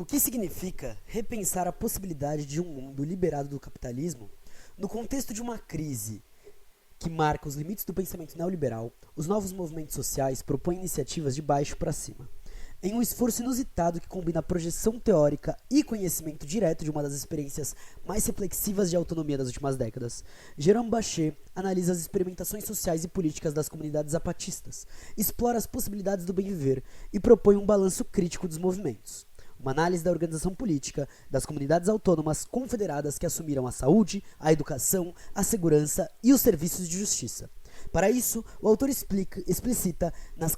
O que significa repensar a possibilidade de um mundo liberado do capitalismo? No contexto de uma crise que marca os limites do pensamento neoliberal, os novos movimentos sociais propõem iniciativas de baixo para cima. Em um esforço inusitado que combina projeção teórica e conhecimento direto de uma das experiências mais reflexivas de autonomia das últimas décadas, Jérôme Bachet analisa as experimentações sociais e políticas das comunidades zapatistas, explora as possibilidades do bem-viver e propõe um balanço crítico dos movimentos. Uma análise da organização política das comunidades autônomas confederadas que assumiram a saúde, a educação, a segurança e os serviços de justiça. Para isso, o autor explicita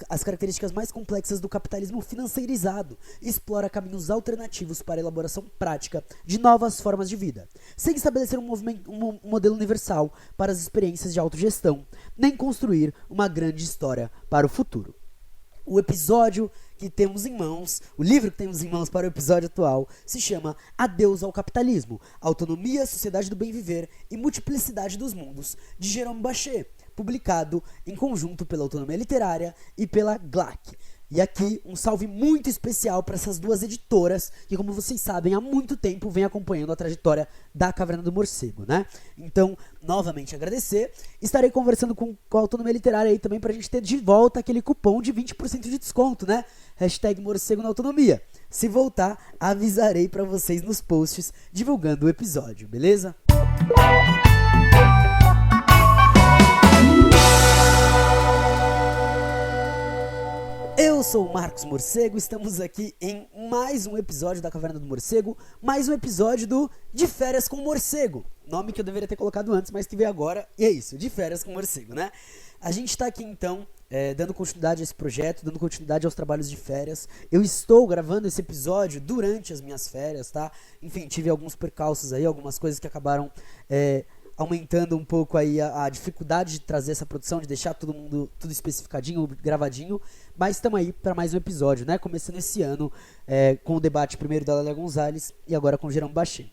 as características mais complexas do capitalismo financeirizado e explora caminhos alternativos para a elaboração prática de novas formas de vida, sem estabelecer um modelo universal para as experiências de autogestão, nem construir uma grande história para o futuro. O episódio que temos em mãos, o livro que temos em mãos para o episódio atual, se chama Adeus ao Capitalismo, Autonomia, Sociedade do Bem-Viver e Multiplicidade dos Mundos, de Jérôme Bachet, publicado em conjunto pela Autonomia Literária e pela GLAC. E aqui um salve muito especial para essas duas editoras que, como vocês sabem, há muito tempo vem acompanhando a trajetória da Caverna do Morcego, né? Então, novamente agradecer. Estarei conversando com a Autonomia Literária aí também pra gente ter de volta aquele cupom de 20% de desconto, né? Hashtag Morcego na Autonomia. Se voltar, avisarei pra vocês nos posts divulgando o episódio, beleza? Eu sou o Marcos Morcego, estamos aqui em mais um episódio da Caverna do Morcego, mais um episódio do De Férias com o Morcego, nome que eu deveria ter colocado antes, mas que veio agora, e é isso, De Férias com o Morcego, né? A gente tá aqui então, dando continuidade a esse projeto, dando continuidade aos trabalhos de férias. Eu estou gravando esse episódio durante as minhas férias, tá? Enfim, tive alguns percalços aí, algumas coisas que acabaram aumentando um pouco aí a dificuldade de trazer essa produção, de deixar tudo especificadinho, gravadinho, mas estamos aí para mais um episódio, né? Começando esse ano com o debate primeiro da Lélia Gonzalez e agora com o Jérôme Bachet.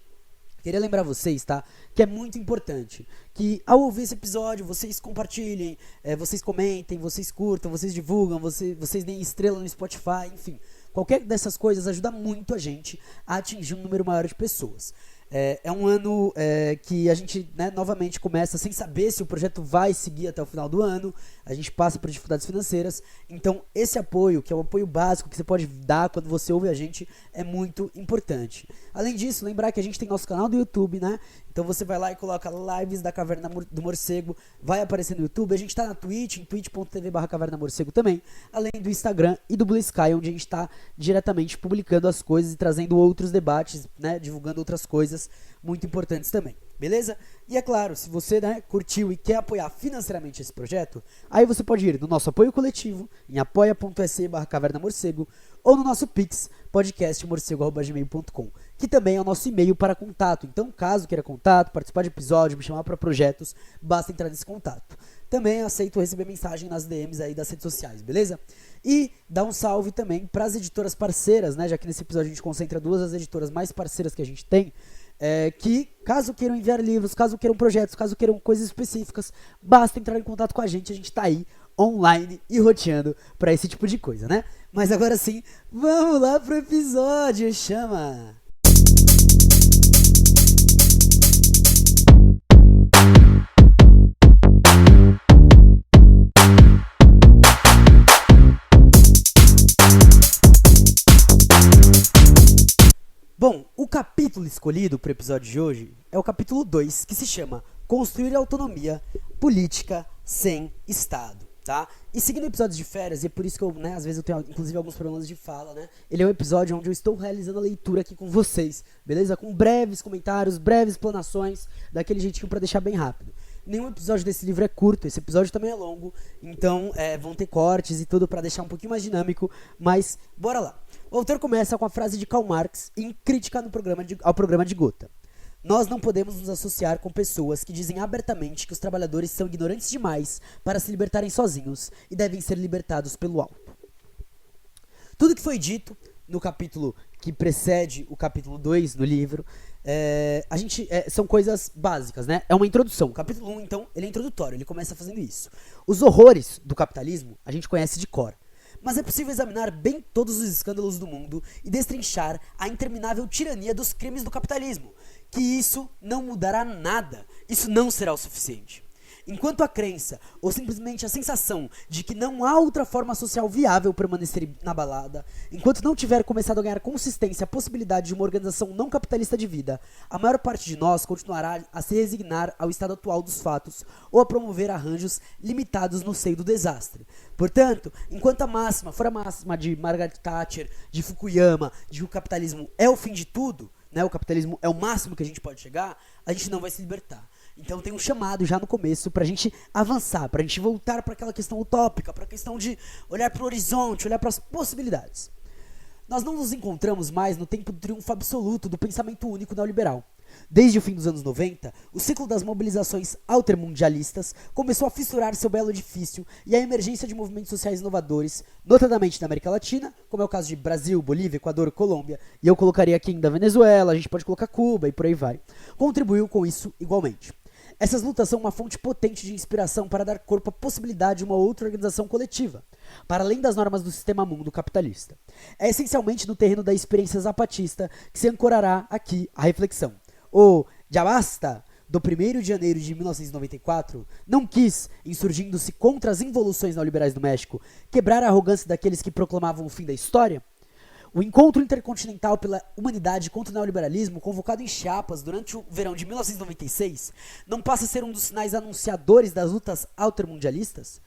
Queria lembrar vocês, tá? Que é muito importante que ao ouvir esse episódio vocês compartilhem, vocês comentem, vocês curtam, vocês divulgam, vocês deem estrela no Spotify, enfim. Qualquer dessas coisas ajuda muito a gente a atingir um número maior de pessoas. É um ano que a gente, né, novamente começa sem saber se o projeto vai seguir até o final do ano. A gente passa por dificuldades financeiras. Então esse apoio, que é um apoio básico que você pode dar quando você ouve a gente, é muito importante. Além disso, lembrar que a gente tem nosso canal do YouTube, né? Então você vai lá e coloca lives da Caverna do Morcego, vai aparecer no YouTube. A gente tá na Twitch, em twitch.tv/cavernamorcego também, além do Instagram e do Blue Sky, onde a gente tá diretamente publicando as coisas e trazendo outros debates, né, divulgando outras coisas muito importantes também, beleza? E é claro, se você, né, curtiu e quer apoiar financeiramente esse projeto, aí você pode ir no nosso apoio coletivo, em apoia.se/cavernamorcego, ou no nosso Pix, podcastmorcego@gmail.com, que também é o nosso e-mail para contato. Então, caso queira contato, participar de episódio, me chamar para projetos, basta entrar nesse contato. Também aceito receber mensagem nas DMs aí das redes sociais, beleza? E dá um salve também para as editoras parceiras, né? Já que nesse episódio a gente concentra duas das editoras mais parceiras que a gente tem, que caso queiram enviar livros, caso queiram projetos, caso queiram coisas específicas, basta entrar em contato com a gente tá aí online e roteando para esse tipo de coisa, né? Mas agora sim, vamos lá pro episódio, chama! Bom, o capítulo escolhido para o episódio de hoje é o capítulo 2, que se chama Construir Autonomia Política sem Estado, tá? E seguindo episódios de férias, e é por isso que eu, né, às vezes eu tenho inclusive alguns problemas de fala, né? Ele é um episódio onde eu estou realizando a leitura aqui com vocês, beleza? Com breves comentários, breves explanações, daquele jeitinho para deixar bem rápido. Nenhum episódio desse livro é curto, esse episódio também é longo, então vão ter cortes e tudo para deixar um pouquinho mais dinâmico, mas bora lá. O autor começa com a frase de Karl Marx em crítica ao programa de Gotha. Nós não podemos nos associar com pessoas que dizem abertamente que os trabalhadores são ignorantes demais para se libertarem sozinhos e devem ser libertados pelo alto. Tudo que foi dito no capítulo que precede o capítulo 2 no livro, são coisas básicas, né? É uma introdução. O capítulo 1, então, ele é introdutório, ele começa fazendo isso. Os horrores do capitalismo a gente conhece de cor. mas é possível examinar bem todos os escândalos do mundo e destrinchar a interminável tirania dos crimes do capitalismo, que isso não mudará nada, isso não será o suficiente. Enquanto a crença, ou simplesmente a sensação de que não há outra forma social viável permanecer inabalada, enquanto não tiver começado a ganhar consistência a possibilidade de uma organização não capitalista de vida, a maior parte de nós continuará a se resignar ao estado atual dos fatos ou a promover arranjos limitados no seio do desastre. Portanto, enquanto a máxima for a máxima de Margaret Thatcher, de Fukuyama, de que o capitalismo é o fim de tudo, né, o capitalismo é o máximo que a gente pode chegar, a gente não vai se libertar. Então tem um chamado já no começo pra gente avançar, pra gente voltar para aquela questão utópica, pra questão de olhar pro horizonte, olhar para as possibilidades. Nós não nos encontramos mais no tempo do triunfo absoluto do pensamento único neoliberal. Desde o fim dos anos 90, o ciclo das mobilizações altermundialistas começou a fissurar seu belo edifício e a emergência de movimentos sociais inovadores, notadamente na América Latina, como é o caso de Brasil, Bolívia, Equador, Colômbia, e eu colocaria aqui ainda Venezuela, a gente pode colocar Cuba e por aí vai, contribuiu com isso igualmente. Essas lutas são uma fonte potente de inspiração para dar corpo à possibilidade de uma outra organização coletiva, para além das normas do sistema mundo capitalista. É essencialmente no terreno da experiência zapatista que se ancorará aqui a reflexão. O "já basta" do 1º de janeiro de 1994 não quis, insurgindo-se contra as involuções neoliberais do México, quebrar a arrogância daqueles que proclamavam o fim da história? O encontro intercontinental pela humanidade contra o neoliberalismo, convocado em Chiapas durante o verão de 1996, não passa a ser um dos sinais anunciadores das lutas altermundialistas?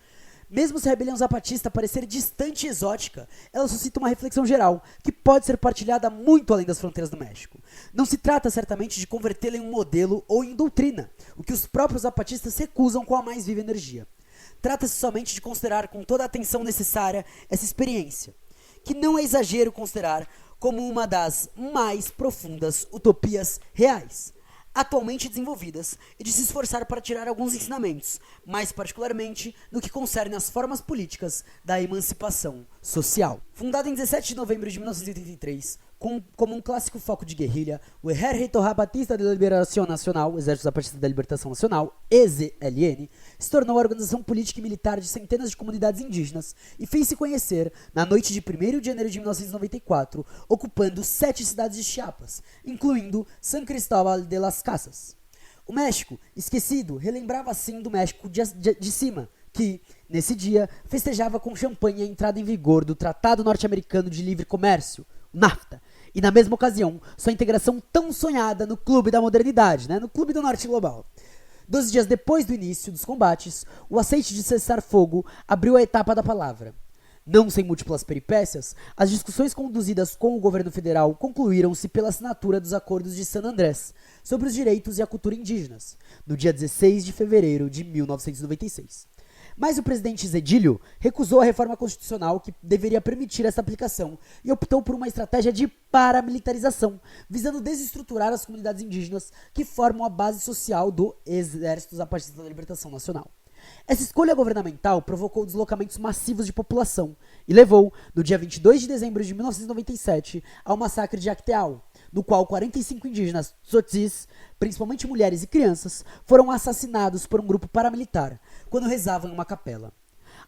Mesmo se a rebelião zapatista parecer distante e exótica, ela suscita uma reflexão geral, que pode ser partilhada muito além das fronteiras do México. Não se trata certamente de convertê-la em um modelo ou em doutrina, o que os próprios zapatistas recusam com a mais viva energia. Trata-se somente de considerar com toda a atenção necessária essa experiência, que não é exagero considerar como uma das mais profundas utopias reais, atualmente desenvolvidas, e de se esforçar para tirar alguns ensinamentos, mais particularmente no que concerne às formas políticas da emancipação social. Fundado em 17 de novembro de 1983, como um clássico foco de guerrilha, o Ejército Zapatista de Liberación Nacional, Exército Zapatista da Libertação Nacional, EZLN, se tornou a organização política e militar de centenas de comunidades indígenas e fez-se conhecer na noite de 1º de janeiro de 1994, ocupando 7 cidades de Chiapas, incluindo San Cristóbal de las Casas. O México, esquecido, relembrava assim do México de cima, que, nesse dia, festejava com champanhe a entrada em vigor do Tratado Norte-Americano de Livre Comércio, o NAFTA, e na mesma ocasião, sua integração tão sonhada no Clube da Modernidade, no Clube do Norte Global. 12 dias depois do início dos combates, o aceite de cessar-fogo abriu a etapa da palavra. Não sem múltiplas peripécias, as discussões conduzidas com o governo federal concluíram-se pela assinatura dos Acordos de San Andrés sobre os direitos e a cultura indígenas, no dia 16 de fevereiro de 1996. Mas o presidente Zedillo recusou a reforma constitucional que deveria permitir essa aplicação e optou por uma estratégia de paramilitarização, visando desestruturar as comunidades indígenas que formam a base social do Exército Zapatista da Libertação Nacional. Essa escolha governamental provocou deslocamentos massivos de população e levou, no dia 22 de dezembro de 1997, ao massacre de Acteal, no qual 45 indígenas tzotzis, principalmente mulheres e crianças, foram assassinados por um grupo paramilitar, quando rezavam em uma capela.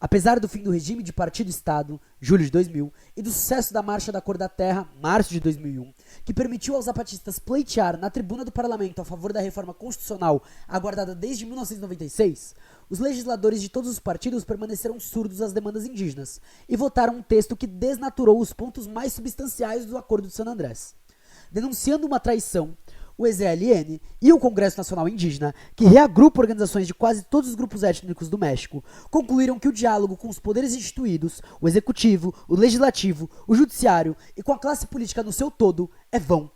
Apesar do fim do regime de partido-estado, julho de 2000, e do sucesso da Marcha da Cor da Terra, março de 2001, que permitiu aos zapatistas pleitear na tribuna do parlamento a favor da reforma constitucional aguardada desde 1996, os legisladores de todos os partidos permaneceram surdos às demandas indígenas e votaram um texto que desnaturou os pontos mais substanciais do Acordo de San Andrés. Denunciando uma traição, o EZLN e o Congresso Nacional Indígena, que reagrupa organizações de quase todos os grupos étnicos do México, concluíram que o diálogo com os poderes instituídos, o executivo, o legislativo, o judiciário e com a classe política no seu todo é vão.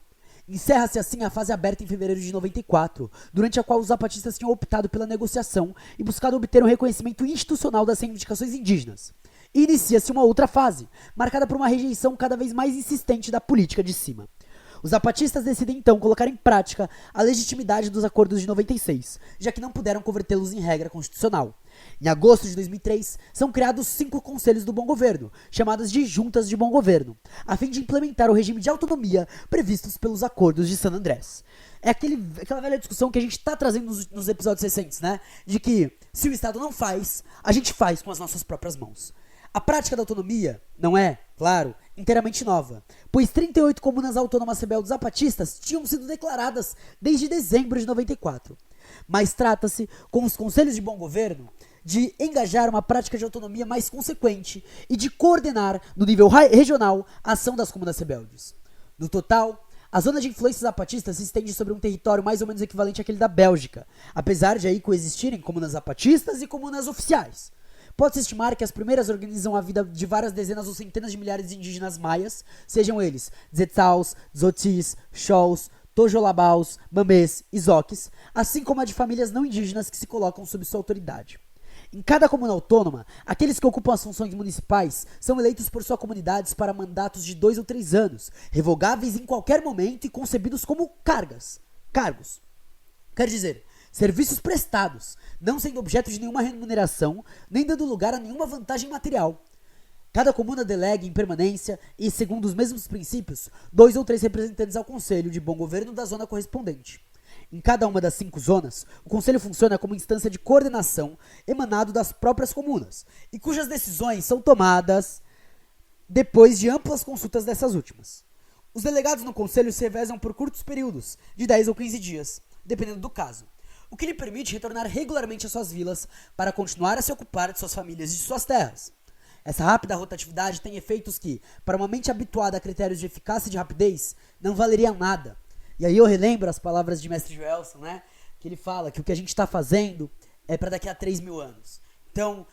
Encerra-se assim a fase aberta em fevereiro de 94, durante a qual os zapatistas tinham optado pela negociação e buscado obter um reconhecimento institucional das reivindicações indígenas. E inicia-se uma outra fase, marcada por uma rejeição cada vez mais insistente da política de cima. Os zapatistas decidem então colocar em prática a legitimidade dos acordos de 96, já que não puderam convertê-los em regra constitucional. Em agosto de 2003, são criados 5 conselhos do bom governo, chamadas de juntas de bom governo, a fim de implementar o regime de autonomia previstos pelos acordos de San Andrés. É aquela velha discussão que a gente está trazendo nos episódios recentes, de que se o Estado não faz, a gente faz com as nossas próprias mãos. A prática da autonomia não é, claro, inteiramente nova, pois 38 comunas autônomas rebeldes-zapatistas tinham sido declaradas desde dezembro de 94. Mas trata-se, com os conselhos de bom governo, de engajar uma prática de autonomia mais consequente e de coordenar, no nível regional, a ação das comunas rebeldes. No total, a zona de influência zapatista se estende sobre um território mais ou menos equivalente àquele da Bélgica, apesar de aí coexistirem comunas zapatistas e comunas oficiais. Pode-se estimar que as primeiras organizam a vida de várias dezenas ou centenas de milhares de indígenas maias, sejam eles Tzetzals, Tzotzis, Xols, Tojolabaus, Mamês e Zoques, assim como a de famílias não indígenas que se colocam sob sua autoridade. Em cada comuna autônoma, aqueles que ocupam as funções municipais são eleitos por suas comunidades para mandatos de 2 ou 3 anos, revogáveis em qualquer momento e concebidos como cargos. Quer dizer, serviços prestados, não sendo objeto de nenhuma remuneração, nem dando lugar a nenhuma vantagem material. Cada comuna delega em permanência e, segundo os mesmos princípios, 2 ou 3 representantes ao conselho de bom governo da zona correspondente. Em cada uma das 5 zonas, o conselho funciona como instância de coordenação emanado das próprias comunas, e cujas decisões são tomadas depois de amplas consultas dessas últimas. Os delegados no conselho se revezam por curtos períodos, de 10 ou 15 dias, dependendo do caso, o que lhe permite retornar regularmente às suas vilas para continuar a se ocupar de suas famílias e de suas terras. Essa rápida rotatividade tem efeitos que, para uma mente habituada a critérios de eficácia e de rapidez, não valeriam nada. E aí eu relembro as palavras de Mestre Joelson, né? Que ele fala que o que a gente está fazendo é para daqui a 3.000 anos. Então,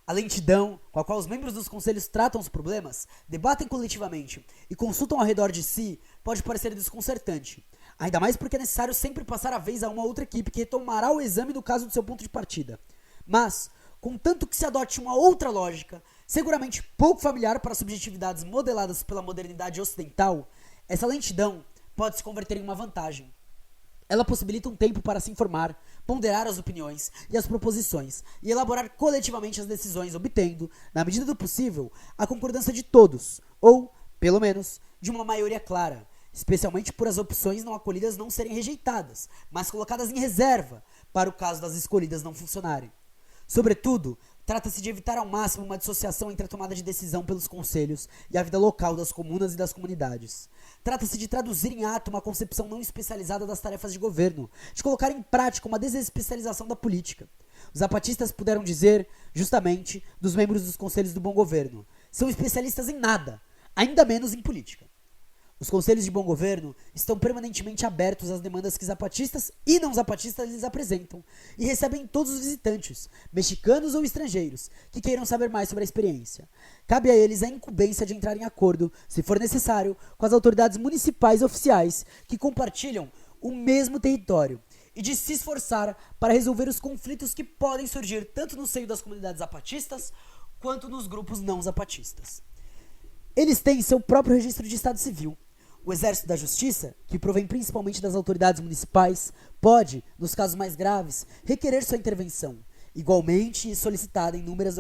a lentidão com a qual os membros dos conselhos tratam os problemas, debatem coletivamente e consultam ao redor de si, pode parecer desconcertante. Ainda mais porque é necessário sempre passar a vez a uma outra equipe que retomará o exame do caso do seu ponto de partida. Mas, contanto que se adote uma outra lógica, seguramente pouco familiar para subjetividades modeladas pela modernidade ocidental, essa lentidão pode se converter em uma vantagem. Ela possibilita um tempo para se informar, ponderar as opiniões e as proposições e elaborar coletivamente as decisões, obtendo, na medida do possível, a concordância de todos, ou, pelo menos, de uma maioria clara, especialmente por as opções não acolhidas não serem rejeitadas, mas colocadas em reserva, para o caso das escolhidas não funcionarem. Sobretudo, trata-se de evitar ao máximo uma dissociação entre a tomada de decisão pelos conselhos e a vida local das comunas e das comunidades. Trata-se de traduzir em ato uma concepção não especializada das tarefas de governo, de colocar em prática uma desespecialização da política. Os zapatistas puderam dizer, justamente, dos membros dos conselhos do bom governo: são especialistas em nada, ainda menos em política. Os conselhos de bom governo estão permanentemente abertos às demandas que zapatistas e não zapatistas lhes apresentam e recebem todos os visitantes, mexicanos ou estrangeiros, que queiram saber mais sobre a experiência. Cabe a eles a incumbência de entrar em acordo, se for necessário, com as autoridades municipais oficiais que compartilham o mesmo território e de se esforçar para resolver os conflitos que podem surgir tanto no seio das comunidades zapatistas quanto nos grupos não zapatistas. Eles têm seu próprio registro de Estado Civil. O Exército da Justiça, que provém principalmente das autoridades municipais, pode, nos casos mais graves, requerer sua intervenção, igualmente solicitada em numerosas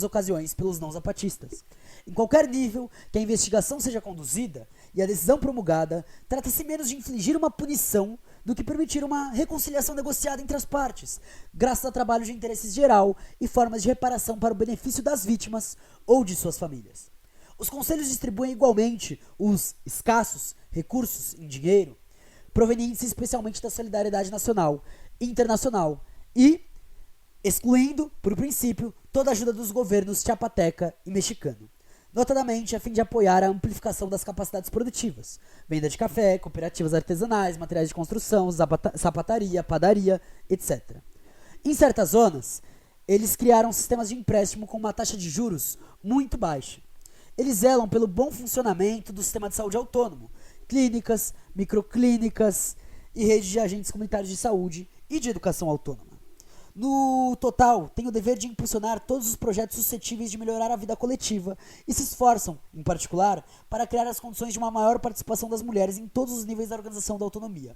ocasiões pelos não-zapatistas. Em qualquer nível que a investigação seja conduzida e a decisão promulgada, trata-se menos de infligir uma punição do que permitir uma reconciliação negociada entre as partes, graças a trabalho de interesse geral e formas de reparação para o benefício das vítimas ou de suas famílias. Os conselhos distribuem igualmente os escassos recursos em dinheiro, provenientes especialmente da solidariedade nacional e internacional, e excluindo, por princípio, toda a ajuda dos governos chiapateca e mexicano, notadamente a fim de apoiar a amplificação das capacidades produtivas, venda de café, cooperativas artesanais, materiais de construção, sapataria, padaria, etc. Em certas zonas, eles criaram sistemas de empréstimo com uma taxa de juros muito baixa. Eles zelam pelo bom funcionamento do sistema de saúde autônomo, clínicas, microclínicas e redes de agentes comunitários de saúde e de educação autônoma. No total, têm o dever de impulsionar todos os projetos suscetíveis de melhorar a vida coletiva e se esforçam, em particular, para criar as condições de uma maior participação das mulheres em todos os níveis da organização da autonomia.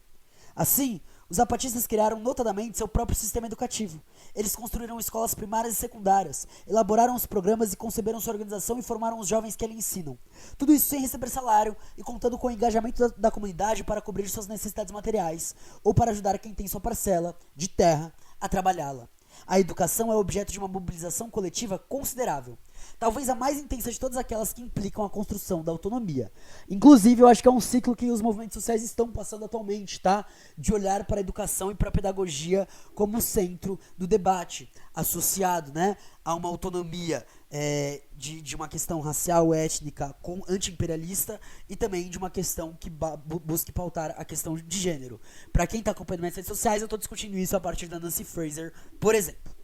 Assim, os zapatistas criaram notadamente seu próprio sistema educativo. Eles construíram escolas primárias e secundárias, elaboraram os programas e conceberam sua organização e formaram os jovens que ali ensinam. Tudo isso sem receber salário e contando com o engajamento da comunidade para cobrir suas necessidades materiais ou para ajudar quem tem sua parcela de terra a trabalhá-la. A educação é objeto de uma mobilização coletiva considerável, talvez a mais intensa de todas aquelas que implicam a construção da autonomia. Inclusive, eu acho que é um ciclo que os movimentos sociais estão passando atualmente, tá? De olhar para a educação e para a pedagogia como centro do debate, associado, né, a uma autonomia de uma questão racial, étnica, anti-imperialista e também de uma questão que busque pautar a questão de gênero. Para quem está acompanhando nas redes sociais, eu estou discutindo isso a partir da Nancy Fraser, por exemplo.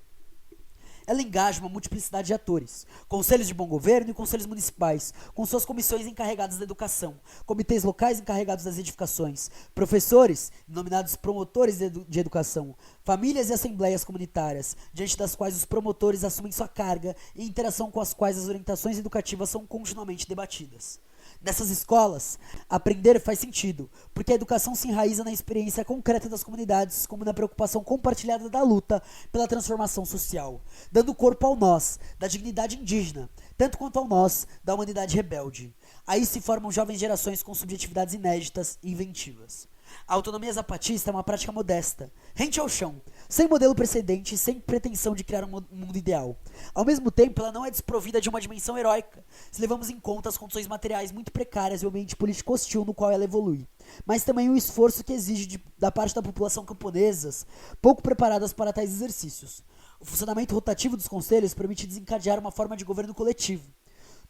Ela engaja uma multiplicidade de atores, conselhos de bom governo e conselhos municipais, com suas comissões encarregadas da educação, comitês locais encarregados das edificações, professores, denominados promotores de educação, famílias e assembleias comunitárias, diante das quais os promotores assumem sua carga e interação com as quais as orientações educativas são continuamente debatidas. Nessas escolas, aprender faz sentido, porque a educação se enraiza na experiência concreta das comunidades, como na preocupação compartilhada da luta pela transformação social, dando corpo ao nós, da dignidade indígena, tanto quanto ao nós, da humanidade rebelde. Aí se formam jovens gerações com subjetividades inéditas e inventivas. A autonomia zapatista é uma prática modesta, rente ao chão, sem modelo precedente e sem pretensão de criar um mundo ideal. Ao mesmo tempo, ela não é desprovida de uma dimensão heróica, se levamos em conta as condições materiais muito precárias e o ambiente político hostil no qual ela evolui, mas também o esforço que exige da parte da população camponesas, pouco preparadas para tais exercícios. O funcionamento rotativo dos conselhos permite desencadear uma forma de governo coletivo.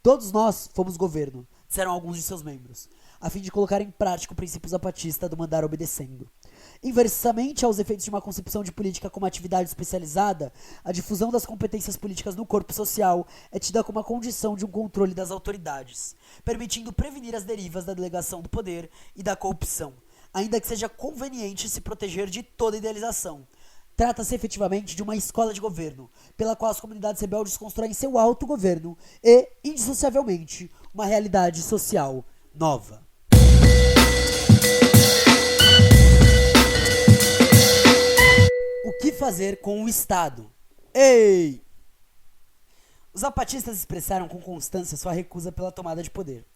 Todos nós fomos governo, disseram alguns de seus membros, a fim de colocar em prática o princípio zapatista do mandar obedecendo. Inversamente aos efeitos de uma concepção de política como atividade especializada, a difusão das competências políticas no corpo social é tida como a condição de um controle das autoridades, permitindo prevenir as derivas da delegação do poder e da corrupção, ainda que seja conveniente se proteger de toda idealização. Trata-se efetivamente de uma escola de governo, pela qual as comunidades rebeldes constroem seu autogoverno e, indissociavelmente, uma realidade social nova. O que fazer com o Estado? Ei! Os zapatistas expressaram com constância sua recusa pela tomada de poder.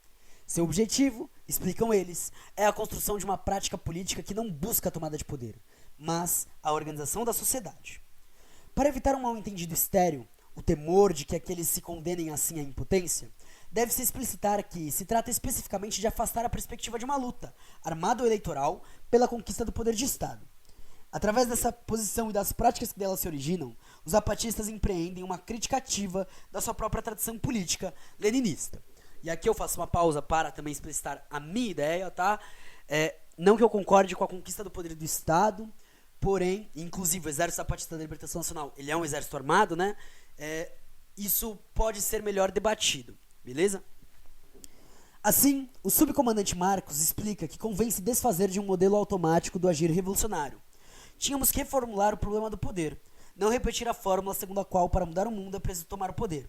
Seu objetivo, explicam eles, é a construção de uma prática política que não busca a tomada de poder, mas a organização da sociedade. Para evitar um mal-entendido estéril, o temor de que aqueles se condenem assim à impotência, deve-se explicitar que se trata especificamente de afastar a perspectiva de uma luta, armada ou eleitoral, pela conquista do poder de Estado. Através dessa posição e das práticas que dela se originam, os zapatistas empreendem uma crítica ativa da sua própria tradição política leninista. E aqui eu faço uma pausa para também explicitar a minha ideia, tá? Não que eu concorde com a conquista do poder do Estado, porém, inclusive o Exército Zapatista da Libertação Nacional, ele é um exército armado, né? Isso pode ser melhor debatido, beleza? Assim, o subcomandante Marcos explica que convém se desfazer de um modelo automático do agir revolucionário. Tínhamos que reformular o problema do poder, não repetir a fórmula segundo a qual para mudar o mundo é preciso tomar o poder.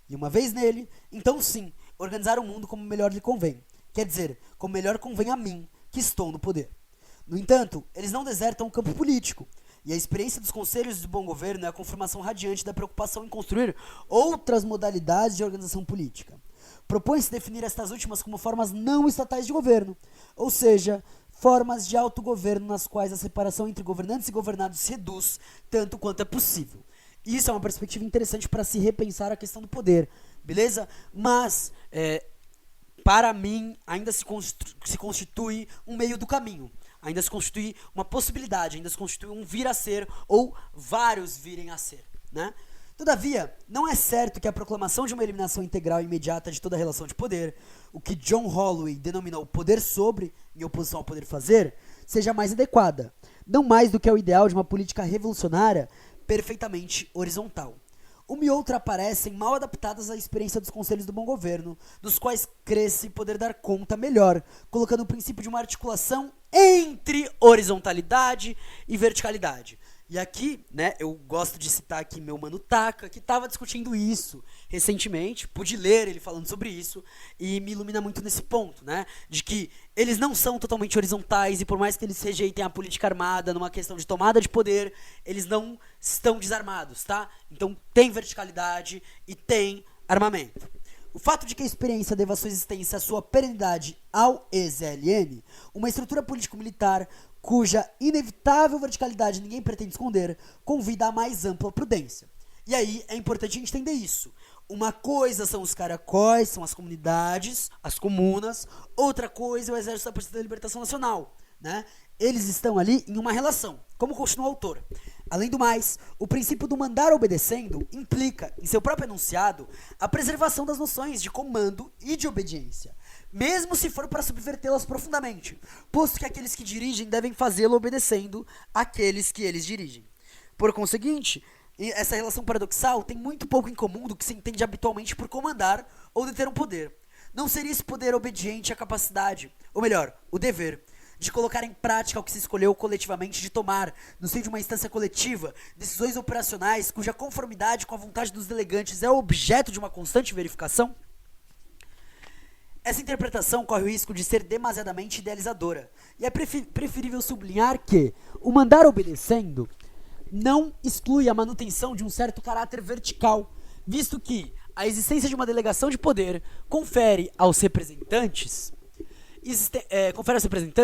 E uma vez nele, então sim, organizar o mundo como melhor lhe convém. Quer dizer, como melhor convém a mim, que estou no poder. No entanto, eles não desertam o campo político, e a experiência dos conselhos de bom governo é a confirmação radiante da preocupação em construir outras modalidades de organização política. Propõe-se definir estas últimas como formas não estatais de governo, ou seja, formas de autogoverno nas quais a separação entre governantes e governados se reduz tanto quanto é possível. Isso é uma perspectiva interessante para se repensar a questão do poder, beleza? Mas, para mim, ainda se constitui um meio do caminho. Ainda se constitui uma possibilidade, ainda se constitui um vir a ser ou vários virem a ser, né? Todavia, não é certo que a proclamação de uma eliminação integral e imediata de toda a relação de poder, o que John Holloway denominou poder sobre, em oposição ao poder fazer, seja mais adequada, não mais do que é o ideal de uma política revolucionária perfeitamente horizontal. Uma e outra aparecem mal adaptadas à experiência dos conselhos do bom governo, dos quais cresce poder dar conta melhor, colocando o princípio de uma articulação entre horizontalidade e verticalidade. E aqui, né, eu gosto de citar aqui meu mano Taka, que estava discutindo isso recentemente, pude ler ele falando sobre isso, e me ilumina muito nesse ponto, né, de que eles não são totalmente horizontais, e por mais que eles rejeitem a política armada numa questão de tomada de poder, eles não estão desarmados, tá? Então tem verticalidade e tem armamento. O fato de que a experiência deva sua existência à sua perenidade ao EZLN, uma estrutura político-militar cuja inevitável verticalidade ninguém pretende esconder, convida a mais ampla prudência. E aí é importante a gente entender isso. Uma coisa são os caracóis, são as comunidades, as comunas. Outra coisa é o Exército da Partida da Libertação Nacional, né? Eles estão ali em uma relação, como continua o autor. Além do mais, o princípio do mandar obedecendo implica, em seu próprio enunciado, a preservação das noções de comando e de obediência, mesmo se for para subvertê-las profundamente, posto que aqueles que dirigem devem fazê-lo obedecendo àqueles que eles dirigem. Por conseguinte, essa relação paradoxal tem muito pouco em comum do que se entende habitualmente por comandar ou deter um poder. Não seria esse poder obediente à capacidade, ou melhor, o dever, de colocar em prática o que se escolheu coletivamente de tomar, no seio de uma instância coletiva, decisões operacionais cuja conformidade com a vontade dos delegantes é objeto de uma constante verificação? Essa interpretação corre o risco de ser demasiadamente idealizadora, e é preferível sublinhar que o mandar obedecendo não exclui a manutenção de um certo caráter vertical, visto que a existência de uma delegação de poder confere aos representantes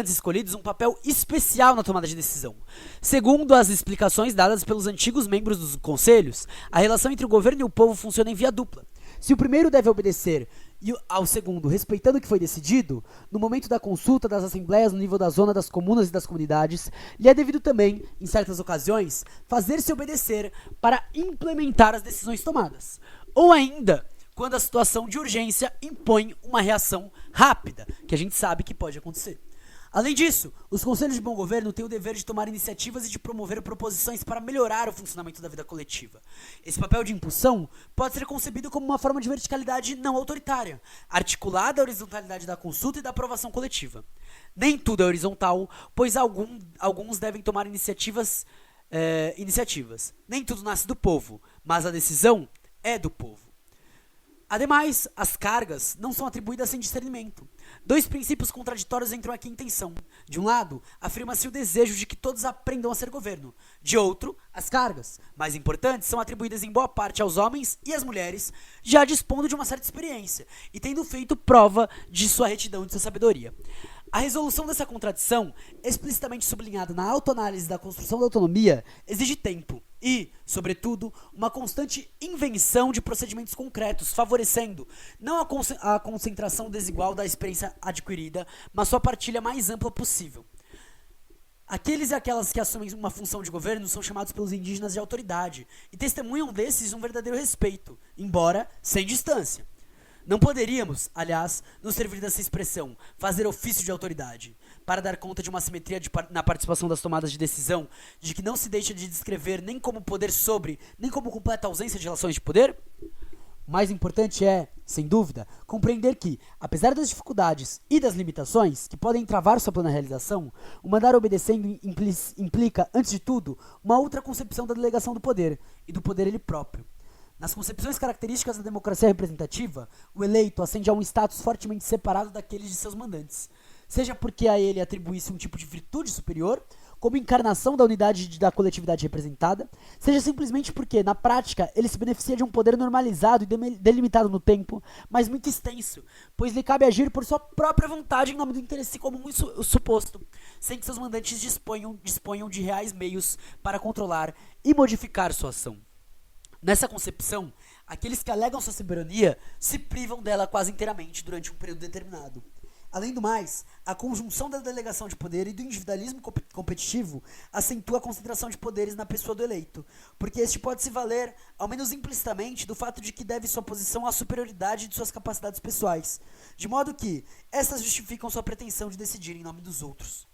escolhidos um papel especial na tomada de decisão. Segundo as explicações dadas pelos antigos membros dos conselhos, a relação entre o governo e o povo funciona em via dupla. Se o primeiro deve obedecer ao segundo, respeitando o que foi decidido, no momento da consulta das assembleias no nível da zona, das comunas e das comunidades, lhe é devido também, em certas ocasiões, fazer-se obedecer para implementar as decisões tomadas. Ou ainda, quando a situação de urgência impõe uma reação rápida, que a gente sabe que pode acontecer. Além disso, os conselhos de bom governo têm o dever de tomar iniciativas e de promover proposições para melhorar o funcionamento da vida coletiva. Esse papel de impulsão pode ser concebido como uma forma de verticalidade não autoritária, articulada à horizontalidade da consulta e da aprovação coletiva. Nem tudo é horizontal, pois alguns devem tomar iniciativas. Nem tudo nasce do povo, mas a decisão é do povo. Ademais, as cargas não são atribuídas sem discernimento. Dois princípios contraditórios entram aqui em tensão. De um lado, afirma-se o desejo de que todos aprendam a ser governo. De outro, as cargas, mais importantes, são atribuídas em boa parte aos homens e às mulheres, já dispondo de uma certa experiência e tendo feito prova de sua retidão e de sua sabedoria. A resolução dessa contradição, explicitamente sublinhada na autoanálise da construção da autonomia, exige tempo e, sobretudo, uma constante invenção de procedimentos concretos, favorecendo não a concentração desigual da experiência adquirida, mas sua partilha mais ampla possível. Aqueles e aquelas que assumem uma função de governo são chamados pelos indígenas de autoridade e testemunham desses um verdadeiro respeito, embora sem distância. Não poderíamos, aliás, nos servir dessa expressão, fazer ofício de autoridade, para dar conta de uma simetria na participação das tomadas de decisão, de que não se deixa de descrever nem como poder sobre, nem como completa ausência de relações de poder? O mais importante é, sem dúvida, compreender que, apesar das dificuldades e das limitações que podem travar sua plena realização, o mandar obedecendo implica, antes de tudo, uma outra concepção da delegação do poder, e do poder ele próprio. Nas concepções características da democracia representativa, o eleito ascende a um status fortemente separado daqueles de seus mandantes, seja porque a ele atribuísse um tipo de virtude superior, como encarnação da unidade da coletividade representada, seja simplesmente porque, na prática, ele se beneficia de um poder normalizado e delimitado no tempo, mas muito extenso, pois lhe cabe agir por sua própria vontade em nome do interesse comum e suposto, sem que seus mandantes disponham de reais meios para controlar e modificar sua ação. Nessa concepção, aqueles que alegam sua soberania se privam dela quase inteiramente durante um período determinado. Além do mais, a conjunção da delegação de poder e do individualismo competitivo acentua a concentração de poderes na pessoa do eleito, porque este pode se valer, ao menos implicitamente, do fato de que deve sua posição à superioridade de suas capacidades pessoais, de modo que estas justificam sua pretensão de decidir em nome dos outros.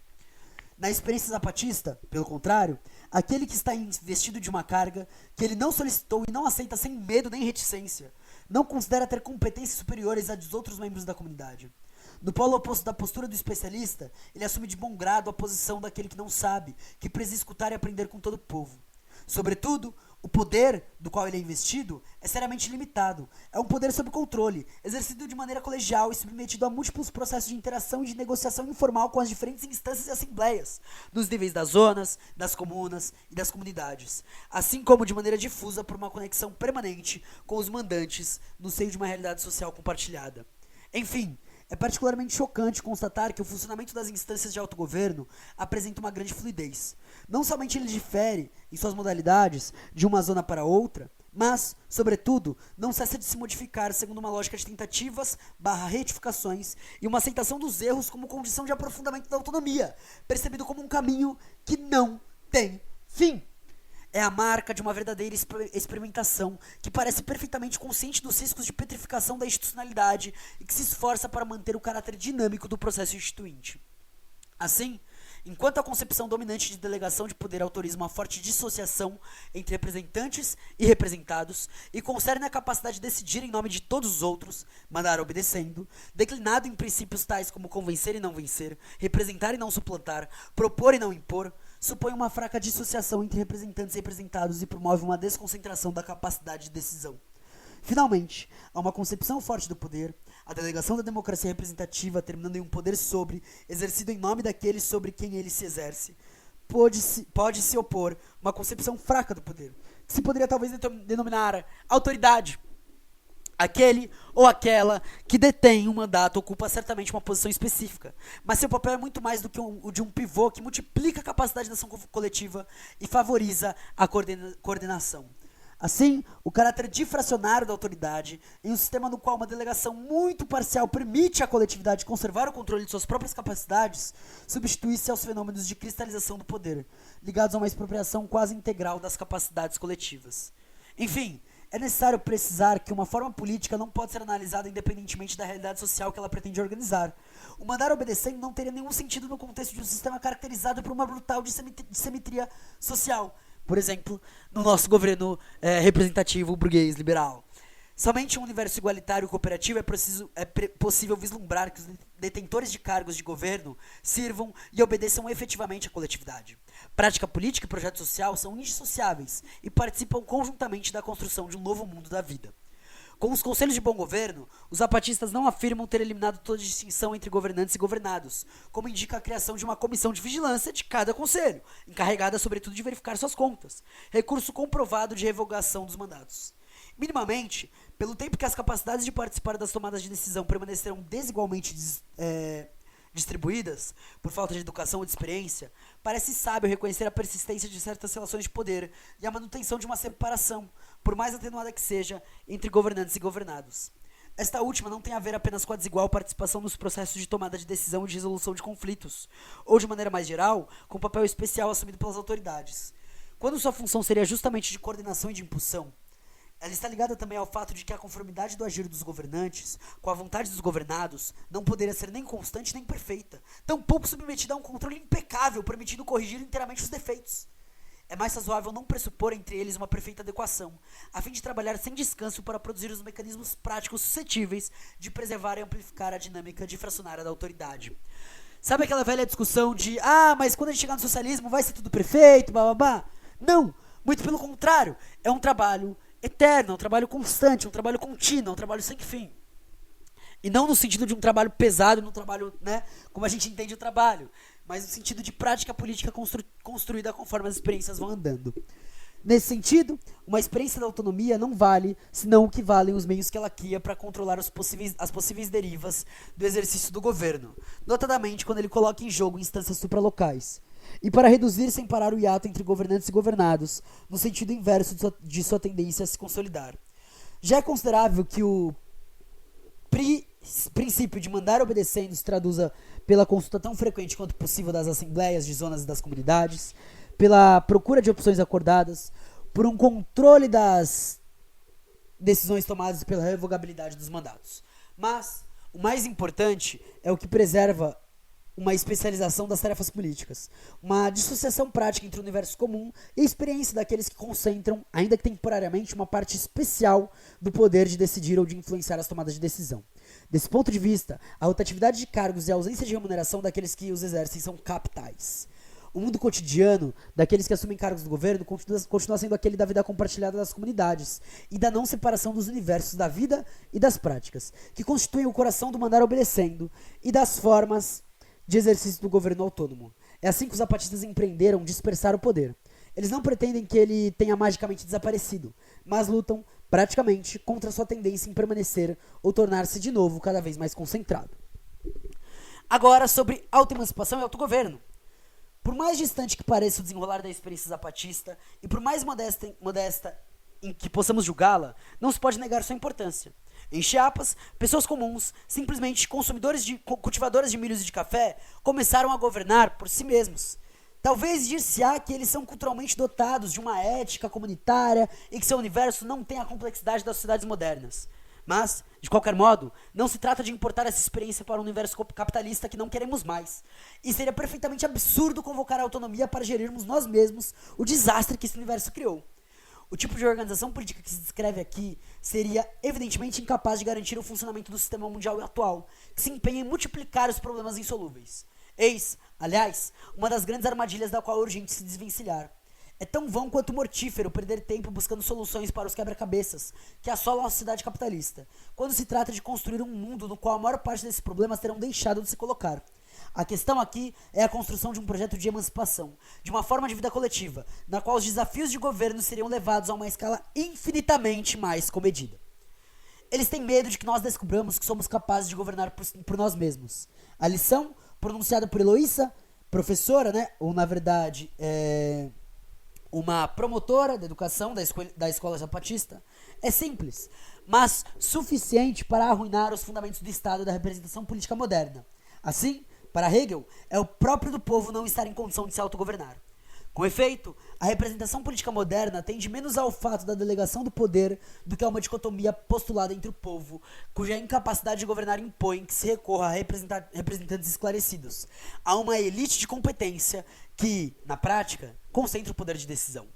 Na experiência zapatista, pelo contrário, aquele que está investido de uma carga que ele não solicitou e não aceita sem medo nem reticência, não considera ter competências superiores às dos outros membros da comunidade. No polo oposto da postura do especialista, ele assume de bom grado a posição daquele que não sabe, que precisa escutar e aprender com todo o povo. Sobretudo, o poder do qual ele é investido é seriamente limitado. É um poder sob controle, exercido de maneira colegial e submetido a múltiplos processos de interação e de negociação informal com as diferentes instâncias e assembleias, nos níveis das zonas, das comunas e das comunidades, assim como de maneira difusa por uma conexão permanente com os mandantes no seio de uma realidade social compartilhada. Enfim, É particularmente chocante constatar que o funcionamento das instâncias de autogoverno apresenta uma grande fluidez. Não somente ele difere, em suas modalidades, de uma zona para outra, mas, sobretudo, não cessa de se modificar segundo uma lógica de tentativas/retificações e uma aceitação dos erros como condição de aprofundamento da autonomia, percebido como um caminho que não tem fim. É a marca de uma verdadeira experimentação que parece perfeitamente consciente dos riscos de petrificação da institucionalidade e que se esforça para manter o caráter dinâmico do processo instituinte. Assim, enquanto a concepção dominante de delegação de poder autoriza uma forte dissociação entre representantes e representados e concerne a capacidade de decidir em nome de todos os outros, mandar obedecendo, declinado em princípios tais como convencer e não vencer, representar e não suplantar, propor e não impor, supõe uma fraca dissociação entre representantes e representados e promove uma desconcentração da capacidade de decisão. Finalmente, há uma concepção forte do poder, a delegação da democracia representativa terminando em um poder exercido em nome daqueles sobre quem ele se exerce. Pode-se opor uma concepção fraca do poder, que se poderia talvez denominar autoridade. Aquele ou aquela que detém um mandato ocupa certamente uma posição específica, mas seu papel é muito mais do que o de um pivô que multiplica a capacidade de ação coletiva e favoriza a coordenação. Assim, o caráter difracionário da autoridade, em um sistema no qual uma delegação muito parcial permite à coletividade conservar o controle de suas próprias capacidades, substitui-se aos fenômenos de cristalização do poder, ligados a uma expropriação quase integral das capacidades coletivas. Enfim, é necessário precisar que uma forma política não pode ser analisada independentemente da realidade social que ela pretende organizar. O mandar obedecendo não teria nenhum sentido no contexto de um sistema caracterizado por uma brutal dissimetria social. Por exemplo, no nosso governo representativo burguês liberal. Somente em um universo igualitário e cooperativo é possível vislumbrar que os detentores de cargos de governo sirvam e obedeçam efetivamente à coletividade. Prática política e projeto social são indissociáveis e participam conjuntamente da construção de um novo mundo da vida. Com os conselhos de bom governo, os zapatistas não afirmam ter eliminado toda distinção entre governantes e governados, como indica a criação de uma comissão de vigilância de cada conselho, encarregada sobretudo de verificar suas contas, recurso comprovado de revogação dos mandatos. Minimamente, pelo tempo que as capacidades de participar das tomadas de decisão permanecerão desigualmente distribuídas, por falta de educação ou de experiência, parece sábio reconhecer a persistência de certas relações de poder e a manutenção de uma separação, por mais atenuada que seja, entre governantes e governados. Esta última não tem a ver apenas com a desigual participação nos processos de tomada de decisão e de resolução de conflitos, ou de maneira mais geral, com o papel especial assumido pelas autoridades. Quando sua função seria justamente de coordenação e de impulsão, ela está ligada também ao fato de que a conformidade do agir dos governantes com a vontade dos governados não poderia ser nem constante nem perfeita, tampouco submetida a um controle impecável permitindo corrigir inteiramente os defeitos. É mais razoável não pressupor entre eles uma perfeita adequação, a fim de trabalhar sem descanso para produzir os mecanismos práticos suscetíveis de preservar e amplificar a dinâmica difracionária da autoridade. Sabe aquela velha discussão de mas quando a gente chegar no socialismo vai ser tudo perfeito, bababá? Não, muito pelo contrário, é um trabalho eterno, é um trabalho constante, é um trabalho contínuo, é um trabalho sem fim. E não no sentido de um trabalho pesado, no trabalho, como a gente entende o trabalho, mas no sentido de prática política construída conforme as experiências vão andando. Nesse sentido, uma experiência da autonomia não vale, senão o que valem os meios que ela cria para controlar as possíveis derivas do exercício do governo, notadamente quando ele coloca em jogo instâncias supralocais. E para reduzir sem parar o hiato entre governantes e governados, no sentido inverso de sua tendência a se consolidar. Já é considerável que o princípio de mandar obedecendo se traduza pela consulta tão frequente quanto possível das assembleias de zonas e das comunidades, pela procura de opções acordadas, por um controle das decisões tomadas e pela revogabilidade dos mandatos. Mas o mais importante é o que preserva uma especialização das tarefas políticas, uma dissociação prática entre o universo comum e a experiência daqueles que concentram, ainda que temporariamente, uma parte especial do poder de decidir ou de influenciar as tomadas de decisão. Desse ponto de vista, a rotatividade de cargos e a ausência de remuneração daqueles que os exercem são capitais. O mundo cotidiano daqueles que assumem cargos do governo continua sendo aquele da vida compartilhada das comunidades e da não separação dos universos da vida e das práticas, que constituem o coração do mandar obedecendo e das formas de exercício do governo autônomo. É assim que os zapatistas empreenderam dispersar o poder. Eles não pretendem que ele tenha magicamente desaparecido, mas lutam, praticamente, contra sua tendência em permanecer ou tornar-se de novo cada vez mais concentrado. Agora, sobre autoemancipação e autogoverno. Por mais distante que pareça o desenrolar da experiência zapatista, e por mais modesta em que possamos julgá-la, não se pode negar sua importância. Em Chiapas, pessoas comuns, simplesmente cultivadoras de milhos e de café, começaram a governar por si mesmos. Talvez dir-se-á que eles são culturalmente dotados de uma ética comunitária e que seu universo não tem a complexidade das sociedades modernas. Mas, de qualquer modo, não se trata de importar essa experiência para um universo capitalista que não queremos mais. E seria perfeitamente absurdo convocar a autonomia para gerirmos nós mesmos o desastre que esse universo criou. O tipo de organização política que se descreve aqui seria evidentemente incapaz de garantir o funcionamento do sistema mundial atual, que se empenha em multiplicar os problemas insolúveis. Eis, aliás, uma das grandes armadilhas da qual é urgente se desvencilhar. É tão vão quanto mortífero perder tempo buscando soluções para os quebra-cabeças que assolam a sociedade capitalista, quando se trata de construir um mundo no qual a maior parte desses problemas terão deixado de se colocar. A questão aqui é a construção de um projeto de emancipação, de uma forma de vida coletiva, na qual os desafios de governo seriam levados a uma escala infinitamente mais comedida. Eles têm medo de que nós descobramos que somos capazes de governar por nós mesmos. A lição, pronunciada por Heloísa, professora, ou na verdade, uma promotora da educação da escola zapatista, é simples, mas suficiente para arruinar os fundamentos do Estado e da representação política moderna. Assim, para Hegel, é o próprio do povo não estar em condição de se autogovernar. Com efeito, a representação política moderna tende menos ao fato da delegação do poder do que a uma dicotomia postulada entre o povo, cuja incapacidade de governar impõe que se recorra a representantes esclarecidos, a uma elite de competência que, na prática, concentra o poder de decisão.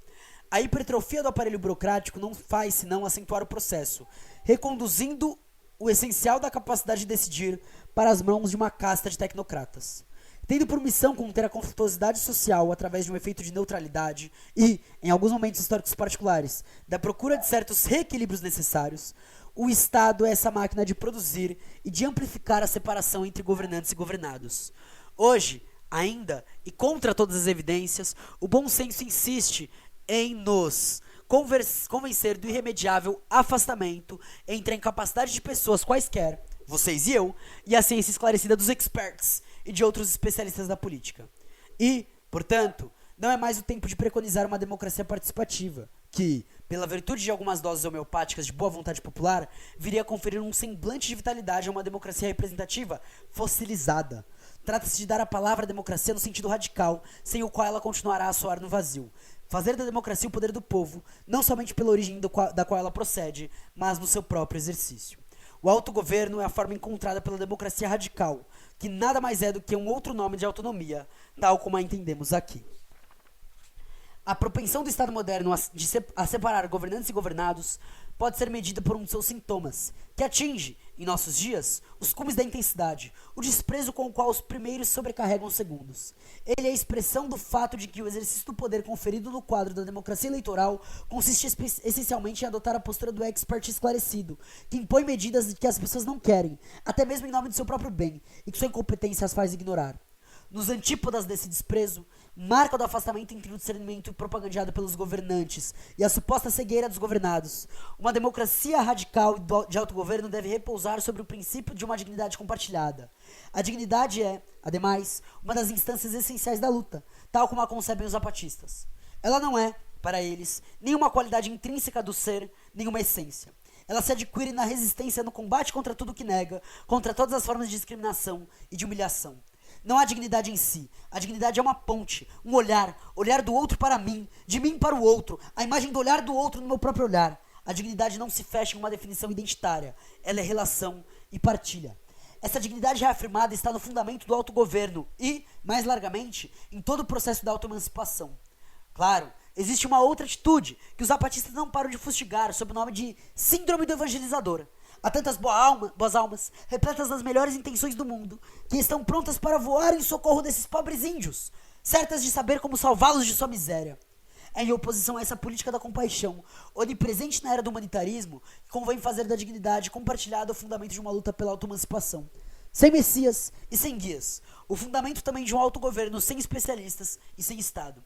A hipertrofia do aparelho burocrático não faz senão acentuar o processo, reconduzindo o essencial da capacidade de decidir para as mãos de uma casta de tecnocratas. Tendo por missão conter a conflituosidade social através de um efeito de neutralidade e, em alguns momentos históricos particulares, da procura de certos reequilíbrios necessários, o Estado é essa máquina de produzir e de amplificar a separação entre governantes e governados. Hoje, ainda, e contra todas as evidências, o bom senso insiste em nos convencer do irremediável afastamento entre a incapacidade de pessoas quaisquer, vocês e eu, e a ciência esclarecida dos experts e de outros especialistas da política. E, portanto, não é mais o tempo de preconizar uma democracia participativa, que, pela virtude de algumas doses homeopáticas de boa vontade popular, viria a conferir um semblante de vitalidade a uma democracia representativa fossilizada. Trata-se de dar à palavra democracia no sentido radical, sem o qual ela continuará a soar no vazio. Fazer da democracia o poder do povo, não somente pela origem da qual ela procede, mas no seu próprio exercício. O autogoverno é a forma encontrada pela democracia radical, que nada mais é do que um outro nome de autonomia, tal como a entendemos aqui. A propensão do Estado moderno a separar governantes e governados pode ser medida por um de seus sintomas, que atinge, em nossos dias, os cumes da intensidade, o desprezo com o qual os primeiros sobrecarregam os segundos. Ele é a expressão do fato de que o exercício do poder conferido no quadro da democracia eleitoral consiste essencialmente em adotar a postura do expert esclarecido, que impõe medidas que as pessoas não querem, até mesmo em nome do seu próprio bem, e que sua incompetência as faz ignorar. Nos antípodas desse desprezo, marca do afastamento entre o discernimento propagandeado pelos governantes e a suposta cegueira dos governados. Uma democracia radical de autogoverno deve repousar sobre o princípio de uma dignidade compartilhada. A dignidade é, ademais, uma das instâncias essenciais da luta, tal como a concebem os zapatistas. Ela não é, para eles, nenhuma qualidade intrínseca do ser, nenhuma essência. Ela se adquire na resistência no combate contra tudo que nega, contra todas as formas de discriminação e de humilhação. Não há dignidade em si. A dignidade é uma ponte, um olhar do outro para mim, de mim para o outro, a imagem do olhar do outro no meu próprio olhar. A dignidade não se fecha em uma definição identitária. Ela é relação e partilha. Essa dignidade reafirmada está no fundamento do autogoverno e, mais largamente, em todo o processo da autoemancipação. Claro, existe uma outra atitude que os zapatistas não param de fustigar sob o nome de síndrome do evangelizador. Há tantas boas almas, repletas das melhores intenções do mundo, que estão prontas para voar em socorro desses pobres índios, certas de saber como salvá-los de sua miséria. É em oposição a essa política da compaixão, onipresente na era do humanitarismo, que convém fazer da dignidade compartilhada o fundamento de uma luta pela autoemancipação. Sem messias e sem guias, o fundamento também de um autogoverno sem especialistas e sem Estado.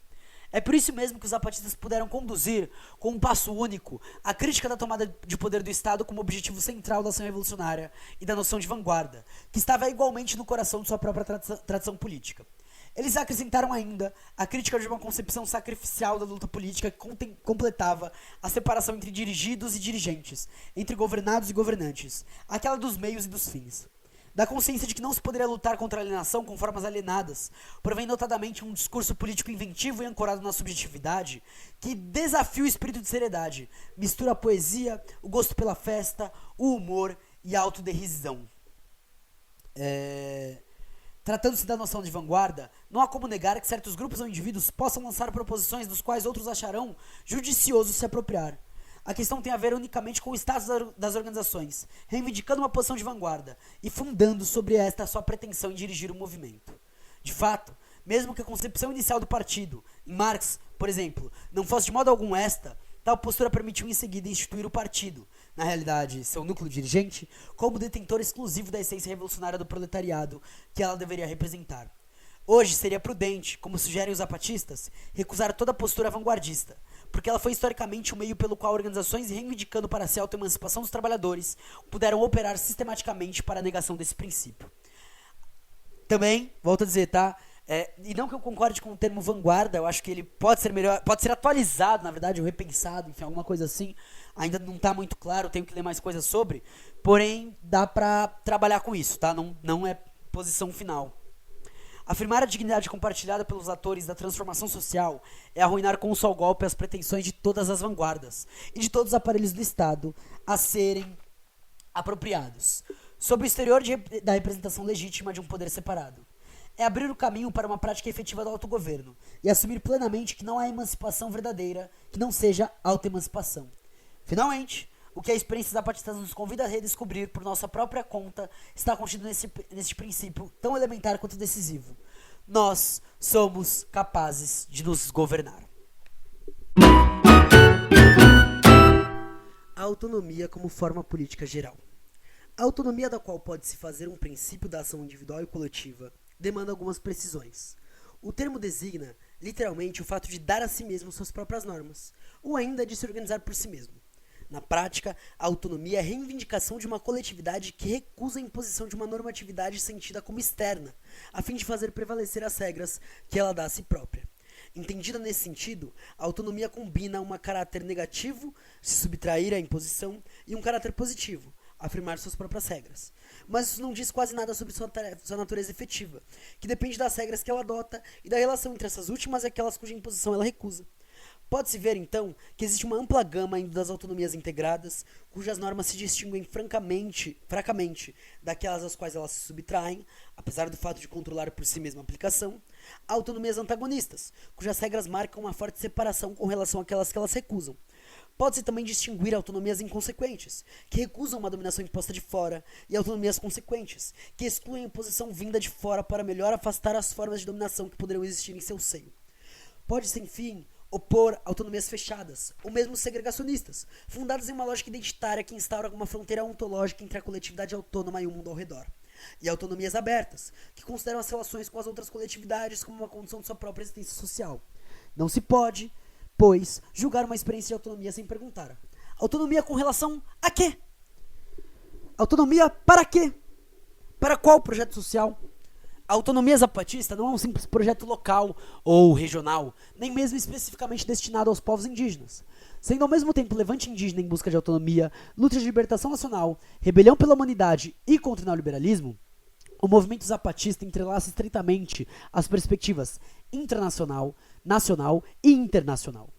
É por isso mesmo que os zapatistas puderam conduzir, com um passo único, a crítica da tomada de poder do Estado como objetivo central da ação revolucionária e da noção de vanguarda, que estava igualmente no coração de sua própria tradição política. Eles acrescentaram ainda a crítica de uma concepção sacrificial da luta política que completava a separação entre dirigidos e dirigentes, entre governados e governantes, aquela dos meios e dos fins. Da consciência de que não se poderia lutar contra a alienação com formas alienadas, provém notadamente um discurso político inventivo e ancorado na subjetividade, que desafia o espírito de seriedade, mistura a poesia, o gosto pela festa, o humor e a autoderrisão. Tratando-se da noção de vanguarda, não há como negar que certos grupos ou indivíduos possam lançar proposições dos quais outros acharão judicioso se apropriar. A questão tem a ver unicamente com o status das organizações, reivindicando uma posição de vanguarda e fundando sobre esta a sua pretensão em dirigir o movimento. De fato, mesmo que a concepção inicial do partido, em Marx, por exemplo, não fosse de modo algum esta, tal postura permitiu em seguida instituir o partido, na realidade seu núcleo dirigente, como detentor exclusivo da essência revolucionária do proletariado que ela deveria representar. Hoje seria prudente, como sugerem os zapatistas, recusar toda postura vanguardista, porque ela foi historicamente o meio pelo qual organizações reivindicando para si a autoemancipação dos trabalhadores puderam operar sistematicamente para a negação desse princípio. Também, volto a dizer, tá? E não que eu concorde com o termo vanguarda, eu acho que ele pode ser melhor, pode ser atualizado, na verdade, ou repensado, enfim, alguma coisa assim. Ainda não está muito claro, tenho que ler mais coisas sobre, porém dá para trabalhar com isso, tá? Não é posição final. Afirmar a dignidade compartilhada pelos atores da transformação social é arruinar com um só golpe as pretensões de todas as vanguardas e de todos os aparelhos do Estado a serem apropriados, sob o exterior da representação legítima de um poder separado. É abrir o caminho para uma prática efetiva do autogoverno e assumir plenamente que não há emancipação verdadeira que não seja autoemancipação. Finalmente, o que a experiência zapatista nos convida a redescobrir por nossa própria conta está contido nesse princípio tão elementar quanto decisivo. Nós somos capazes de nos governar. A autonomia como forma política geral. A autonomia da qual pode-se fazer um princípio da ação individual e coletiva demanda algumas precisões. O termo designa, literalmente, o fato de dar a si mesmo suas próprias normas, ou ainda de se organizar por si mesmo. Na prática, a autonomia é a reivindicação de uma coletividade que recusa a imposição de uma normatividade sentida como externa, a fim de fazer prevalecer as regras que ela dá a si própria. Entendida nesse sentido, a autonomia combina um caráter negativo, se subtrair à imposição, e um caráter positivo, afirmar suas próprias regras. Mas isso não diz quase nada sobre sua natureza efetiva, que depende das regras que ela adota e da relação entre essas últimas e aquelas cuja imposição ela recusa. Pode-se ver, então, que existe uma ampla gama ainda das autonomias integradas, cujas normas se distinguem fracamente daquelas às quais elas se subtraem, apesar do fato de controlar por si mesma a aplicação, há autonomias antagonistas, cujas regras marcam uma forte separação com relação àquelas que elas recusam. Pode-se também distinguir autonomias inconsequentes, que recusam uma dominação imposta de fora, e autonomias consequentes, que excluem a imposição vinda de fora para melhor afastar as formas de dominação que poderiam existir em seu seio. Pode-se, enfim, opor autonomias fechadas, ou mesmo segregacionistas, fundadas em uma lógica identitária que instaura alguma fronteira ontológica entre a coletividade autônoma e o mundo ao redor. E autonomias abertas, que consideram as relações com as outras coletividades como uma condição de sua própria existência social. Não se pode, pois, julgar uma experiência de autonomia sem perguntar: autonomia com relação a quê? Autonomia para quê? Para qual projeto social? A autonomia zapatista não é um simples projeto local ou regional, nem mesmo especificamente destinado aos povos indígenas. Sendo ao mesmo tempo levante indígena em busca de autonomia, luta de libertação nacional, rebelião pela humanidade e contra o neoliberalismo, o movimento zapatista entrelaça estreitamente as perspectivas internacional, nacional e internacional.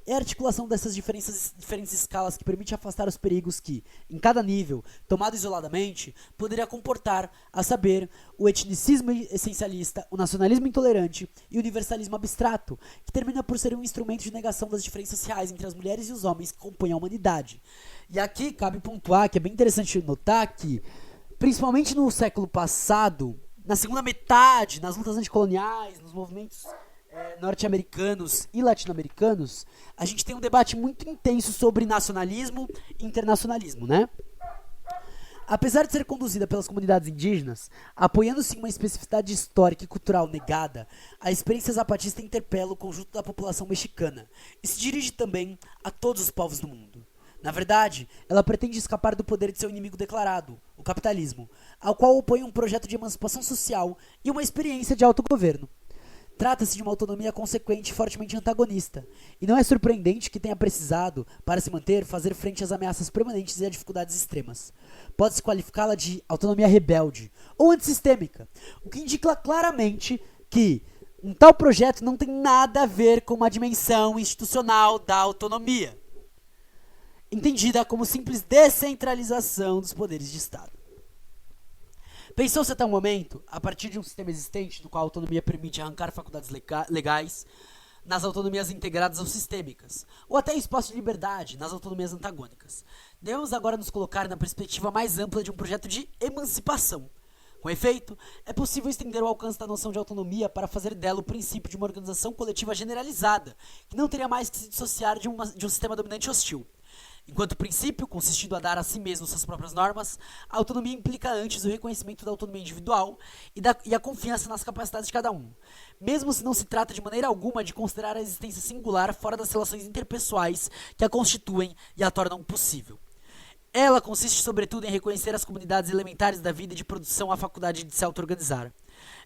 É a articulação dessas diferentes escalas que permite afastar os perigos que, em cada nível, tomado isoladamente, poderia comportar, a saber, o etnicismo essencialista, o nacionalismo intolerante e o universalismo abstrato, que termina por ser um instrumento de negação das diferenças reais entre as mulheres e os homens que compõem a humanidade. E aqui cabe pontuar que é bem interessante notar que, principalmente no século passado, na segunda metade, nas lutas anticoloniais, nos movimentos norte-americanos e latino-americanos, a gente tem um debate muito intenso sobre nacionalismo e internacionalismo, né? Apesar de ser conduzida pelas comunidades indígenas, apoiando-se em uma especificidade histórica e cultural negada, a experiência zapatista interpela o conjunto da população mexicana e se dirige também a todos os povos do mundo. Na verdade, ela pretende escapar do poder de seu inimigo declarado, o capitalismo, ao qual opõe um projeto de emancipação social e uma experiência de autogoverno. Trata-se de uma autonomia consequente e fortemente antagonista, e não é surpreendente que tenha precisado, para se manter, fazer frente às ameaças permanentes e a dificuldades extremas. Pode-se qualificá-la de autonomia rebelde ou antissistêmica, o que indica claramente que um tal projeto não tem nada a ver com uma dimensão institucional da autonomia, entendida como simples descentralização dos poderes de Estado. Pensou-se até o momento, a partir de um sistema existente, no qual a autonomia permite arrancar faculdades legais, nas autonomias integradas ou sistêmicas, ou até espaço de liberdade, nas autonomias antagônicas. Devemos agora nos colocar na perspectiva mais ampla de um projeto de emancipação. Com efeito, é possível estender o alcance da noção de autonomia para fazer dela o princípio de uma organização coletiva generalizada, que não teria mais que se dissociar de um sistema dominante hostil. Enquanto princípio, consistindo a dar a si mesmo suas próprias normas, a autonomia implica antes o reconhecimento da autonomia individual e a confiança nas capacidades de cada um, mesmo se não se trata de maneira alguma de considerar a existência singular fora das relações interpessoais que a constituem e a tornam possível. Ela consiste sobretudo em reconhecer as comunidades elementares da vida e de produção a faculdade de se auto-organizar.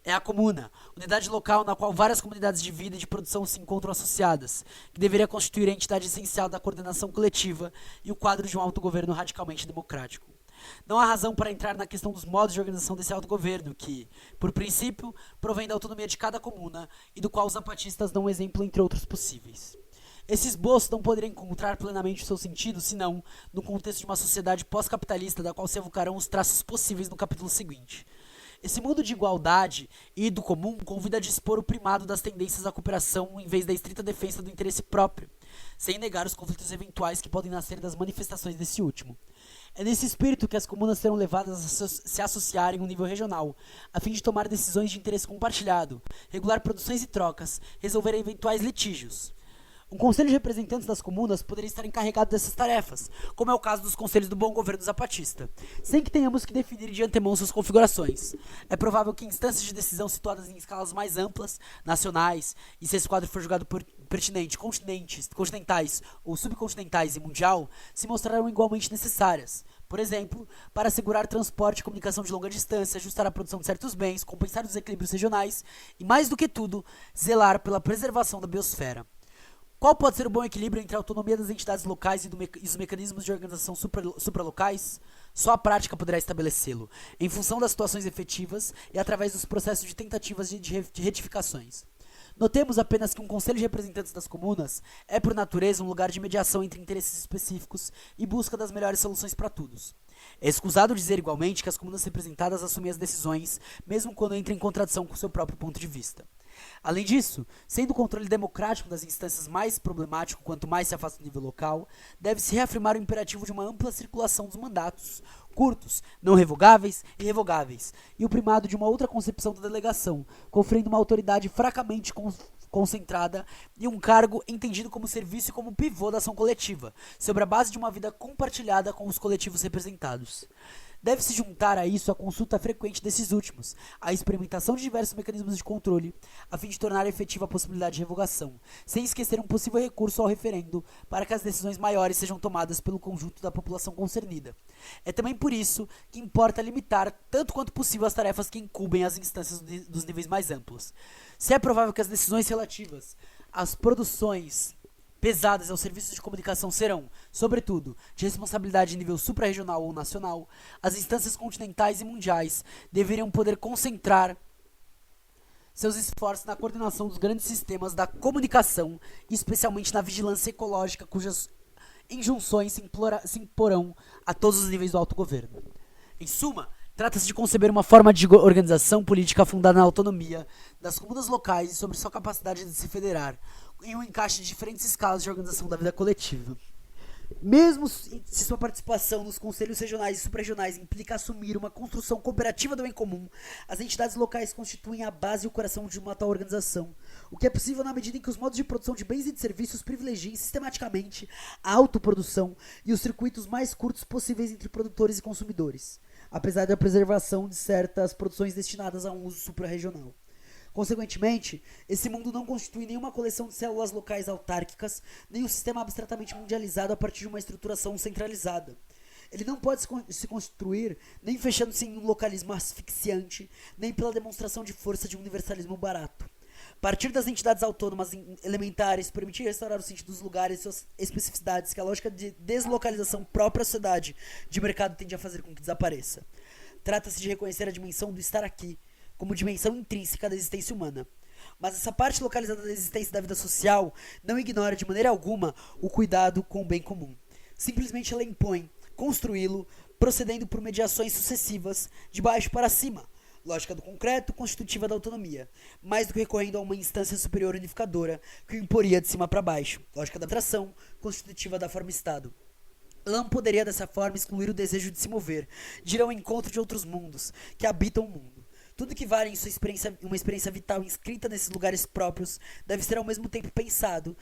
É a comuna, unidade local na qual várias comunidades de vida e de produção se encontram associadas, que deveria constituir a entidade essencial da coordenação coletiva e o quadro de um autogoverno radicalmente democrático. Não há razão para entrar na questão dos modos de organização desse autogoverno, que, por princípio, provém da autonomia de cada comuna e do qual os zapatistas dão um exemplo entre outros possíveis. Esse esboço não poderia encontrar plenamente o seu sentido, senão no contexto de uma sociedade pós-capitalista da qual se evocarão os traços possíveis no capítulo seguinte. Esse mundo de igualdade e do comum convida a dispor o primado das tendências à cooperação em vez da estrita defesa do interesse próprio, sem negar os conflitos eventuais que podem nascer das manifestações desse último. É nesse espírito que as comunas serão levadas a se associarem em um nível regional, a fim de tomar decisões de interesse compartilhado, regular produções e trocas, resolver eventuais litígios. Um conselho de representantes das comunas poderia estar encarregado dessas tarefas, como é o caso dos conselhos do bom governo zapatista, sem que tenhamos que definir de antemão suas configurações. É provável que instâncias de decisão situadas em escalas mais amplas, nacionais, e se esse quadro for julgado pertinente, continentais ou subcontinentais e mundial, se mostrarão igualmente necessárias. Por exemplo, para assegurar transporte e comunicação de longa distância, ajustar a produção de certos bens, compensar os desequilíbrios regionais e, mais do que tudo, zelar pela preservação da biosfera. Qual pode ser o bom equilíbrio entre a autonomia das entidades locais e os mecanismos de organização supralocais? Só a prática poderá estabelecê-lo, em função das situações efetivas e através dos processos de tentativas de retificações. Notemos apenas que um conselho de representantes das comunas é, por natureza, um lugar de mediação entre interesses específicos e busca das melhores soluções para todos. É escusado dizer igualmente que as comunas representadas assumem as decisões, mesmo quando entram em contradição com seu próprio ponto de vista. Além disso, sendo o controle democrático das instâncias mais problemático quanto mais se afasta do nível local, deve-se reafirmar o imperativo de uma ampla circulação dos mandatos, curtos, não revogáveis e revogáveis, e o primado de uma outra concepção da delegação, conferindo uma autoridade fracamente concentrada e um cargo entendido como serviço e como pivô da ação coletiva, sobre a base de uma vida compartilhada com os coletivos representados. Deve-se juntar a isso a consulta frequente desses últimos, a experimentação de diversos mecanismos de controle, a fim de tornar efetiva a possibilidade de revogação, sem esquecer um possível recurso ao referendo para que as decisões maiores sejam tomadas pelo conjunto da população concernida. É também por isso que importa limitar tanto quanto possível as tarefas que incumbem as instâncias dos níveis mais amplos. Se é provável que as decisões relativas às produções pesadas aos serviços de comunicação serão, sobretudo, de responsabilidade em nível suprarregional ou nacional, as instâncias continentais e mundiais deveriam poder concentrar seus esforços na coordenação dos grandes sistemas da comunicação, especialmente na vigilância ecológica, cujas injunções se imporão a todos os níveis do autogoverno. Em suma, trata-se de conceber uma forma de organização política fundada na autonomia das comunas locais e sobre sua capacidade de se federar, em um encaixe de diferentes escalas de organização da vida coletiva. Mesmo se sua participação nos conselhos regionais e suprarregionais implica assumir uma construção cooperativa do bem comum, as entidades locais constituem a base e o coração de uma tal organização, o que é possível na medida em que os modos de produção de bens e de serviços privilegiem sistematicamente a autoprodução e os circuitos mais curtos possíveis entre produtores e consumidores. apesar da preservação de certas produções destinadas a um uso suprarregional. Consequentemente, esse mundo não constitui nenhuma coleção de células locais autárquicas, nem um sistema abstratamente mundializado a partir de uma estruturação centralizada. Ele não pode se construir nem fechando-se em um localismo asfixiante, nem pela demonstração de força de um universalismo barato. Partir das entidades autônomas elementares permitir restaurar o sentido dos lugares e suas especificidades que a lógica de deslocalização própria à sociedade de mercado tende a fazer com que desapareça. Trata-se de reconhecer a dimensão do estar aqui como dimensão intrínseca da existência humana. Mas essa parte localizada da existência da vida social não ignora de maneira alguma o cuidado com o bem comum. Simplesmente ela impõe construí-lo, procedendo por mediações sucessivas, de baixo para cima, lógica do concreto constitutiva da autonomia, mais do que recorrendo a uma instância superior unificadora que o imporia de cima para baixo, lógica da atração constitutiva da forma-estado. Ela não poderia dessa forma excluir o desejo de se mover, de ir ao encontro de outros mundos, que habitam o mundo. Tudo que vale em sua experiência, uma experiência vital inscrita nesses lugares próprios deve ser ao mesmo tempo pensado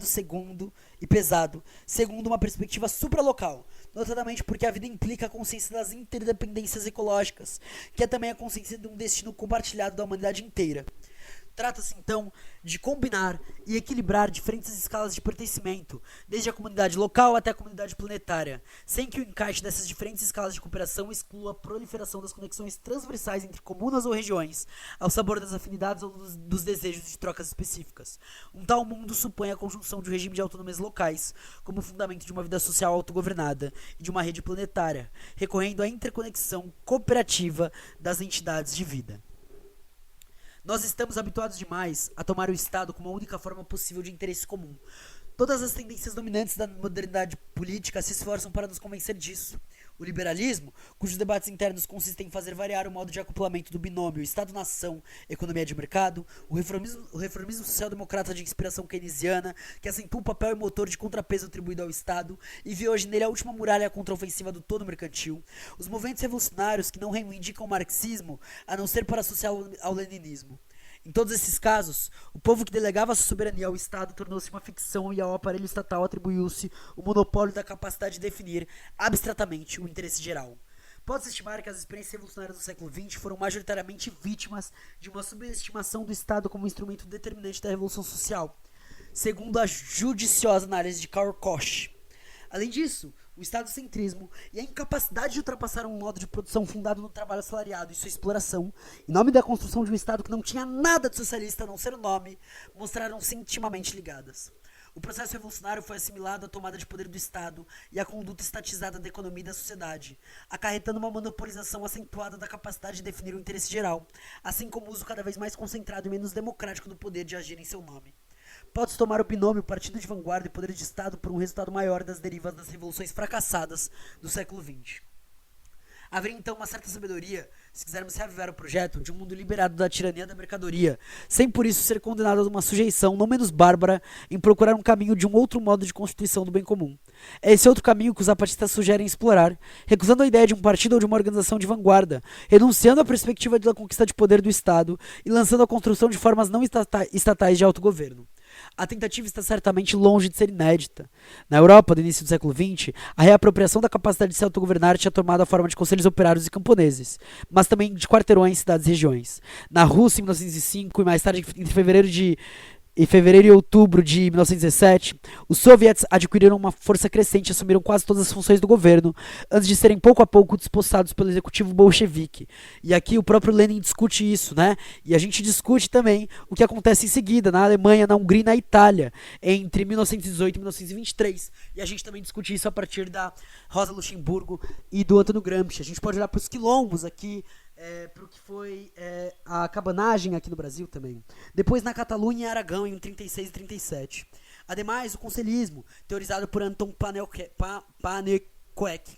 segundo uma perspectiva supralocal, notadamente porque a vida implica a consciência das interdependências ecológicas, que é também a consciência de um destino compartilhado da humanidade inteira. Trata-se, então, de combinar e equilibrar diferentes escalas de pertencimento, desde a comunidade local até a comunidade planetária, sem que o encaixe dessas diferentes escalas de cooperação exclua a proliferação das conexões transversais entre comunas ou regiões, ao sabor das afinidades ou dos desejos de trocas específicas. Um tal mundo supõe a conjunção de um regime de autonomias locais, como fundamento de uma vida social autogovernada e de uma rede planetária, recorrendo à interconexão cooperativa das entidades de vida. Nós estamos habituados demais a tomar o Estado como a única forma possível de interesse comum. Todas as tendências dominantes da modernidade política se esforçam para nos convencer disso. O liberalismo, cujos debates internos consistem em fazer variar o modo de acoplamento do binômio Estado-nação, economia de mercado, o reformismo social-democrata de inspiração keynesiana, que acentua o papel e motor de contrapeso atribuído ao Estado e vê hoje nele a última muralha contra a ofensiva do todo mercantil, os movimentos revolucionários que não reivindicam o marxismo a não ser para associá-lo ao leninismo. Em todos esses casos, o povo que delegava sua soberania ao Estado tornou-se uma ficção e ao aparelho estatal atribuiu-se o monopólio da capacidade de definir abstratamente o interesse geral. Pode-se estimar que as experiências revolucionárias do século XX foram majoritariamente vítimas de uma subestimação do Estado como instrumento determinante da revolução social, segundo a judiciosa análise de Karl Koch. Além disso, o estadocentrismo e a incapacidade de ultrapassar um modo de produção fundado no trabalho assalariado e sua exploração, em nome da construção de um Estado que não tinha nada de socialista a não ser o nome, mostraram-se intimamente ligadas. O processo revolucionário foi assimilado à tomada de poder do Estado e à conduta estatizada da economia e da sociedade, acarretando uma monopolização acentuada da capacidade de definir o interesse geral, assim como o uso cada vez mais concentrado e menos democrático do poder de agir em seu nome. Pode-se tomar o binômio partido de vanguarda e poder de Estado por um resultado maior das derivas das revoluções fracassadas do século XX. Haveria então uma certa sabedoria, se quisermos reavivar o projeto, de um mundo liberado da tirania da mercadoria, sem por isso ser condenado a uma sujeição não menos bárbara em procurar um caminho de um outro modo de constituição do bem comum. É esse outro caminho que os zapatistas sugerem explorar, recusando a ideia de um partido ou de uma organização de vanguarda, renunciando à perspectiva da conquista de poder do Estado e lançando a construção de formas não estatais de autogoverno. A tentativa está certamente longe de ser inédita. Na Europa, do início do século XX, a reapropriação da capacidade de se autogovernar tinha tomado a forma de conselhos operários e camponeses, mas também de quarteirões, cidades e regiões. Na Rússia, em 1905, e mais tarde, entre fevereiro e outubro de 1917, os soviets adquiriram uma força crescente e assumiram quase todas as funções do governo, antes de serem pouco a pouco desposados pelo executivo bolchevique. E aqui o próprio Lenin discute isso, né? E a gente discute também o que acontece em seguida, na Alemanha, na Hungria e na Itália, entre 1918 e 1923. E a gente também discute isso a partir da Rosa Luxemburgo e do Antônio Gramsci. A gente pode olhar para os quilombos aqui, para o que foi a cabanagem aqui no Brasil também. Depois na Catalunha e Aragão, em 36 e 37. Ademais, o conselhismo, teorizado por Anton Pannekoek,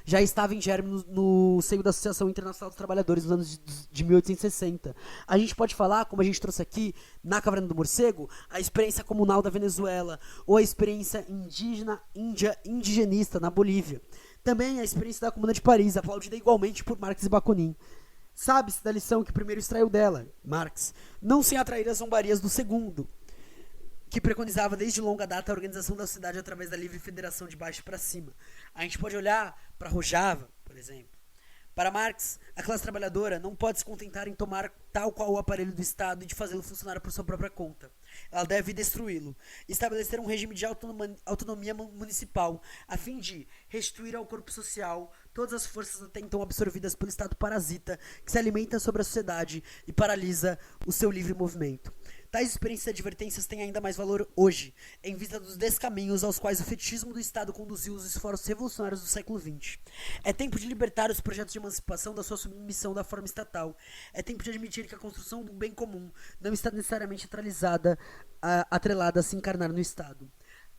já estava em germe no seio da Associação Internacional dos Trabalhadores nos anos de 1860. A gente pode falar, como a gente trouxe aqui na Caverna do Morcego, a experiência comunal da Venezuela, ou a experiência indigenista na Bolívia. Também a experiência da Comuna de Paris, aplaudida igualmente por Marx e Bakunin. Sabe-se da lição que o primeiro extraiu dela, Marx, não sem atrair as zombarias do segundo, que preconizava desde longa data a organização da sociedade através da livre federação de baixo para cima. A gente pode olhar para Rojava, por exemplo. Para Marx, a classe trabalhadora não pode se contentar em tomar tal qual o aparelho do Estado e de fazê-lo funcionar por sua própria conta. Ela deve destruí-lo e estabelecer um regime de autonomia municipal, a fim de restituir ao corpo social todas as forças até então absorvidas pelo Estado parasita, que se alimenta sobre a sociedade e paralisa o seu livre movimento. Tais experiências e advertências têm ainda mais valor hoje, em vista dos descaminhos aos quais o fetichismo do Estado conduziu os esforços revolucionários do século XX. É tempo de libertar os projetos de emancipação da sua submissão da forma estatal. É tempo de admitir que a construção do bem comum não está necessariamente atrelada a se encarnar no Estado.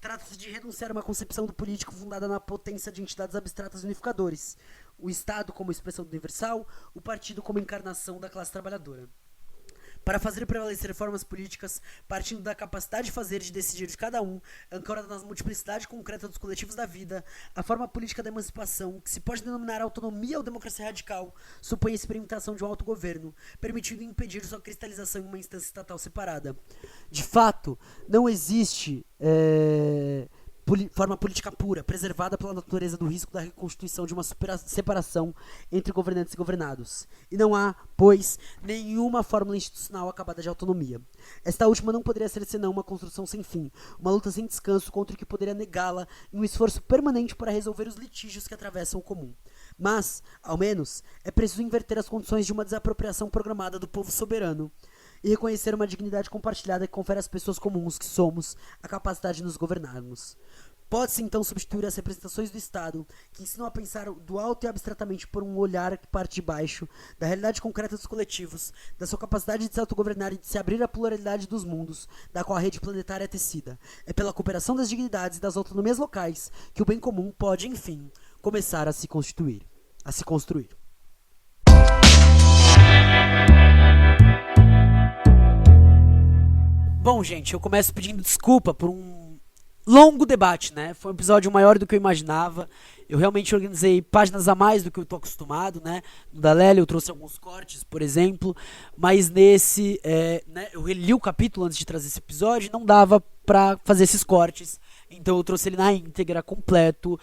Trata-se de renunciar a uma concepção do político fundada na potência de entidades abstratas unificadores. O Estado como expressão do universal, o partido como encarnação da classe trabalhadora. Para fazer prevalecer formas políticas, partindo da capacidade de fazer e de decidir de cada um, ancorada na multiplicidade concreta dos coletivos da vida, a forma política da emancipação, que se pode denominar autonomia ou democracia radical, supõe a experimentação de um autogoverno, permitindo impedir sua cristalização em uma instância estatal separada. De fato, não existe forma política pura, preservada pela natureza do risco da reconstituição de uma separação entre governantes e governados. E não há, pois, nenhuma fórmula institucional acabada de autonomia. Esta última não poderia ser senão uma construção sem fim, uma luta sem descanso contra o que poderia negá-la em um esforço permanente para resolver os litígios que atravessam o comum. Mas, ao menos, é preciso inverter as condições de uma desapropriação programada do povo soberano e reconhecer uma dignidade compartilhada que confere às pessoas comuns que somos a capacidade de nos governarmos. Pode-se então substituir as representações do Estado, que ensinam a pensar do alto e abstratamente por um olhar que parte de baixo, da realidade concreta dos coletivos, da sua capacidade de se autogovernar e de se abrir à pluralidade dos mundos, da qual a rede planetária é tecida. É pela cooperação das dignidades e das autonomias locais que o bem comum pode, enfim, começar a se construir. Bom, gente, eu começo pedindo desculpa por um longo debate, né? Foi um episódio maior do que eu imaginava. Eu realmente organizei páginas a mais do que eu tô acostumado, né? No da Lélia eu trouxe alguns cortes, por exemplo. Mas nesse, eu reli o capítulo antes de trazer esse episódio e não dava pra fazer esses cortes. Então eu trouxe ele na íntegra, completo.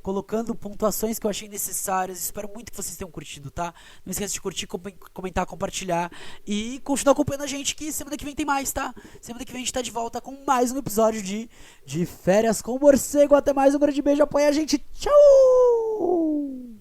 Colocando pontuações que eu achei necessárias. Espero muito que vocês tenham curtido, tá? Não esqueça de curtir, comentar, compartilhar e continuar acompanhando a gente, que semana que vem tem mais, tá? Semana que vem a gente tá de volta com mais um episódio de Férias com o Morcego. Até mais, um grande beijo, apoia a gente, tchau!